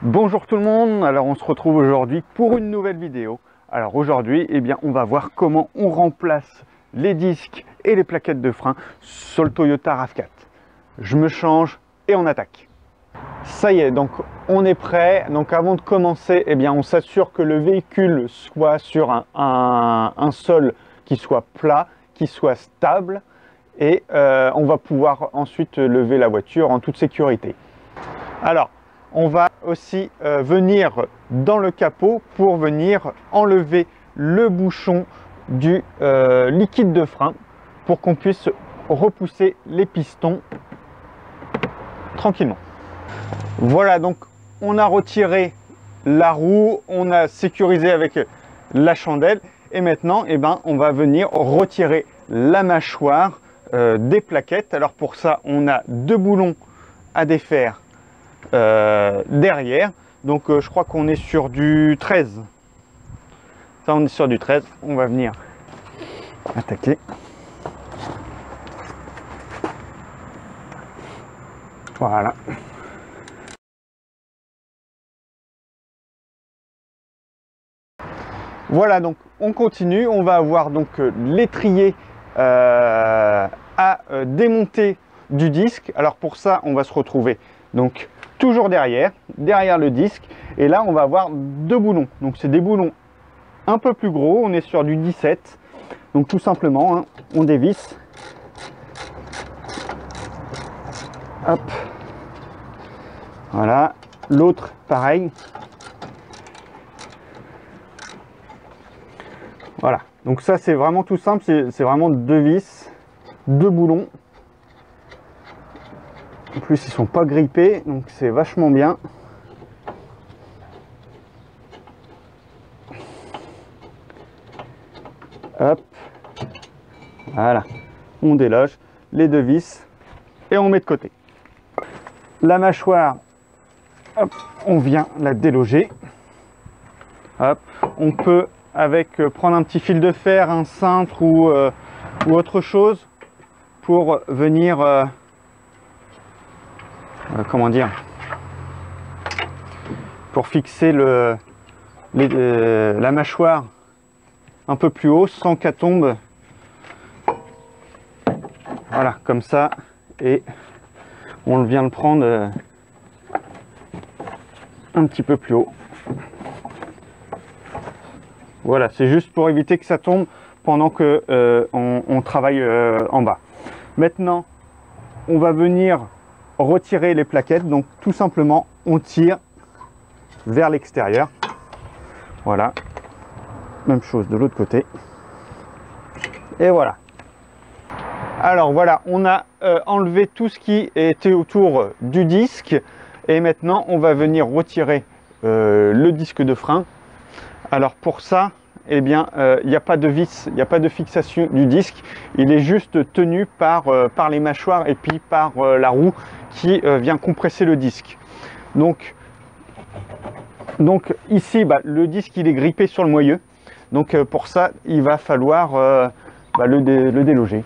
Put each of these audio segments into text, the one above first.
Bonjour tout le monde, alors on se retrouve aujourd'hui pour une nouvelle vidéo. Alors aujourd'hui, on va voir comment on remplace les disques et les plaquettes de frein sur le Toyota RAV4. Je me change et on attaque. Ça y est, donc on est prêt. Donc avant de commencer, on s'assure que le véhicule soit sur un sol qui soit plat, qui soit stable et on va pouvoir ensuite lever la voiture en toute sécurité. Alors, on va aussi venir dans le capot pour venir enlever le bouchon du liquide de frein pour qu'on puisse repousser les pistons tranquillement. Voilà, donc on a retiré la roue, on a sécurisé avec la chandelle et maintenant on va venir retirer la mâchoire des plaquettes. Alors pour ça, on a deux boulons à défaire derrière, donc je crois qu'on est sur du 13. Ça, on est sur du 13. On va venir attaquer. Voilà. Voilà, donc on continue. On va avoir donc l'étrier à démonter du disque. Alors pour ça, on va se retrouver donc toujours derrière le disque, et là on va avoir deux boulons. Donc c'est des boulons un peu plus gros, on est sur du 17. Donc tout simplement, on dévisse. Hop. Voilà. L'autre pareil. Voilà. Donc ça c'est vraiment tout simple, c'est vraiment deux vis, deux boulons. En plus, ils sont pas grippés, donc c'est vachement bien. Hop, voilà. On déloge les deux vis et on met de côté. La mâchoire, hop, on vient la déloger. Hop, on peut prendre un petit fil de fer, un cintre ou autre chose pour venir comment dire, pour fixer la mâchoire un peu plus haut sans qu'elle tombe. Voilà, comme ça, et on vient le prendre un petit peu plus haut. Voilà, c'est juste pour éviter que ça tombe pendant que on travaille en bas. Maintenant, on va venir retirer les plaquettes. Donc tout simplement, on tire vers l'extérieur. Voilà, même chose de l'autre côté. Et voilà. Alors voilà, on a enlevé tout ce qui était autour du disque, et maintenant on va venir retirer le disque de frein. Alors pour ça, il n'y a pas de vis, il n'y a pas de fixation du disque, il est juste tenu par les mâchoires et puis par la roue qui vient compresser le disque. Donc ici, le disque il est grippé sur le moyeu, donc pour ça il va falloir le déloger.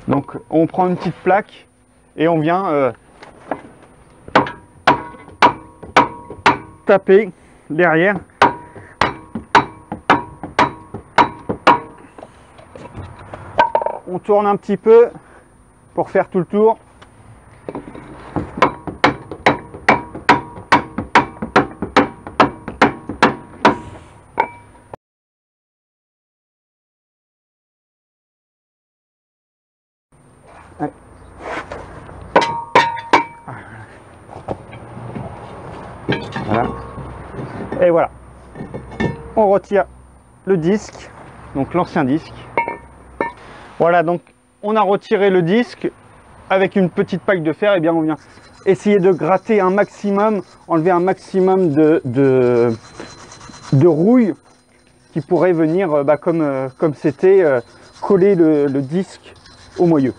Donc on prend une petite plaque et on vient taper derrière. On tourne un petit peu pour faire tout le tour. Allez. Voilà. Et voilà. On retire le disque, donc l'ancien disque. Voilà, donc on a retiré le disque avec une petite paille de fer. On vient essayer de gratter un maximum, enlever un maximum de rouille qui pourrait venir, comme c'était, coller le disque au moyeu.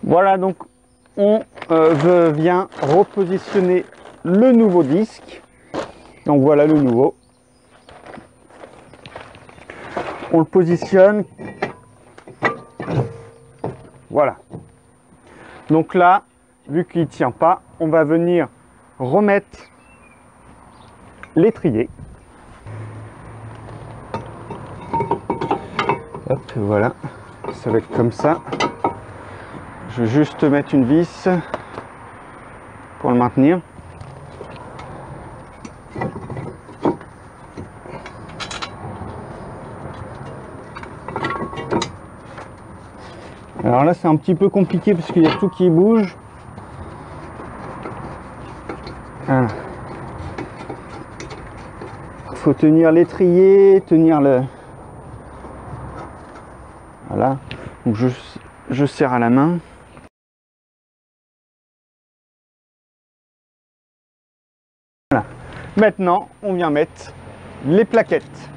Voilà, donc on vient repositionner le nouveau disque. Donc voilà le nouveau. On le positionne. Voilà. Donc là, vu qu'il ne tient pas, on va venir remettre l'étrier. Hop, voilà, ça va être comme ça. Je vais juste mettre une vis pour le maintenir. Alors là, c'est un petit peu compliqué parce qu'il y a tout qui bouge. Voilà. Faut tenir l'étrier, tenir le... Voilà. Donc je serre à la main. Voilà. Maintenant, on vient mettre les plaquettes.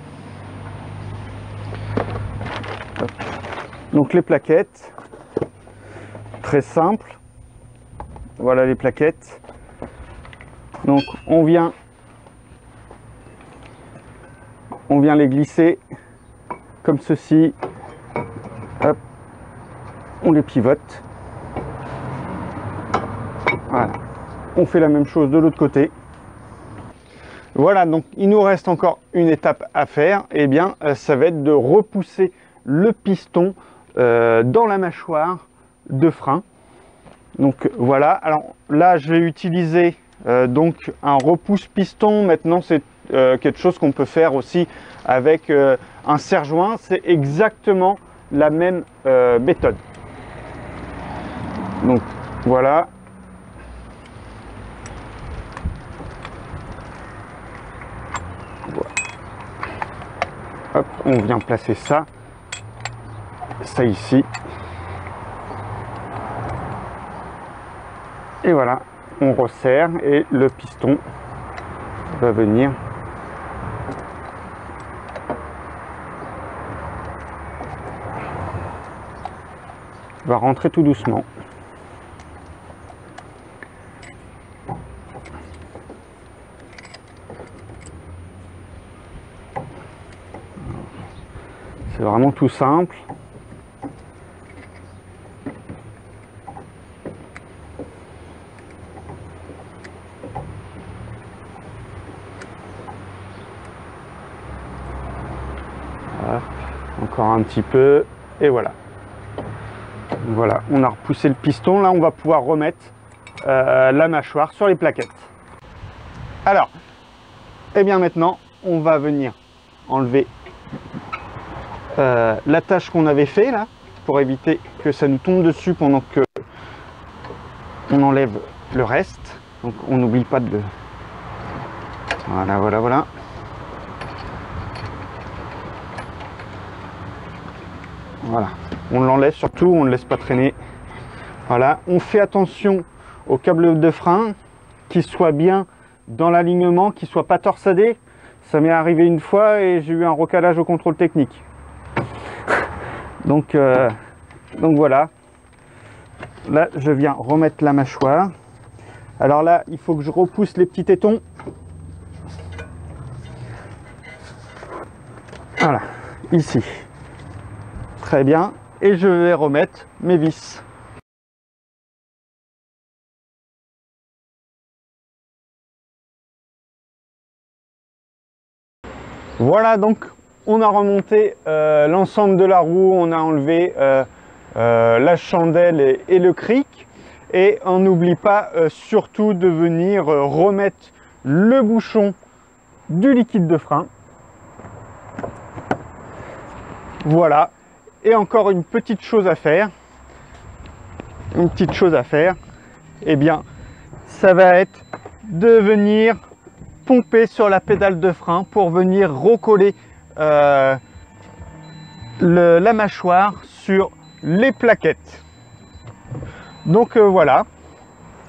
Hop. Donc les plaquettes, très simple. Voilà les plaquettes. Donc on vient les glisser comme ceci. Hop. On les pivote. Voilà. On fait la même chose de l'autre côté. Voilà, donc il nous reste encore une étape à faire. Eh bien, ça va être de repousser le piston dans la mâchoire de frein. Donc voilà, alors là je vais utiliser donc un repousse piston. Maintenant c'est quelque chose qu'on peut faire aussi avec un serre-joint. C'est exactement la même méthode. Donc voilà. Hop, on vient placer ça ici. Et voilà, on resserre et le piston va venir rentrer tout doucement. C'est vraiment tout simple. Hop, encore un petit peu et voilà. Voilà, on a repoussé le piston. Là, on va pouvoir remettre la mâchoire sur les plaquettes. Alors, et bien maintenant, on va venir enlever l'attache qu'on avait fait là, pour éviter que ça nous tombe dessus pendant que on enlève le reste. Donc on n'oublie pas de le... Voilà, voilà, voilà. Voilà, on l'enlève surtout, on ne le laisse pas traîner. Voilà, on fait attention au câble de frein, qu'il soit bien dans l'alignement, qu'il ne soit pas torsadé. Ça m'est arrivé une fois et j'ai eu un recalage au contrôle technique. Donc voilà. Là, je viens remettre la mâchoire. Alors là, il faut que je repousse les petits tétons. Voilà, ici. Très bien. Et je vais remettre mes vis. Voilà, donc on a remonté l'ensemble de la roue, on a enlevé la chandelle et le cric. Et on n'oublie pas surtout de venir remettre le bouchon du liquide de frein. Voilà. Et encore une petite chose à faire. Eh bien, ça va être de venir pomper sur la pédale de frein pour venir recoller la mâchoire sur les plaquettes. Donc voilà,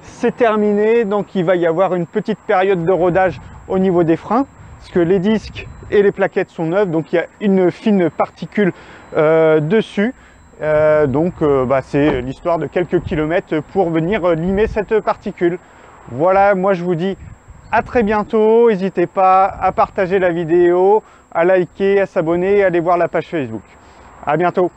c'est terminé. Donc il va y avoir une petite période de rodage au niveau des freins, parce que les disques et les plaquettes sont neuves, donc il y a une fine particule dessus. C'est l'histoire de quelques kilomètres pour venir limer cette particule. Voilà, moi je vous dis à très bientôt. N'hésitez pas à partager la vidéo, à liker, à s'abonner et à aller voir la page Facebook. À bientôt.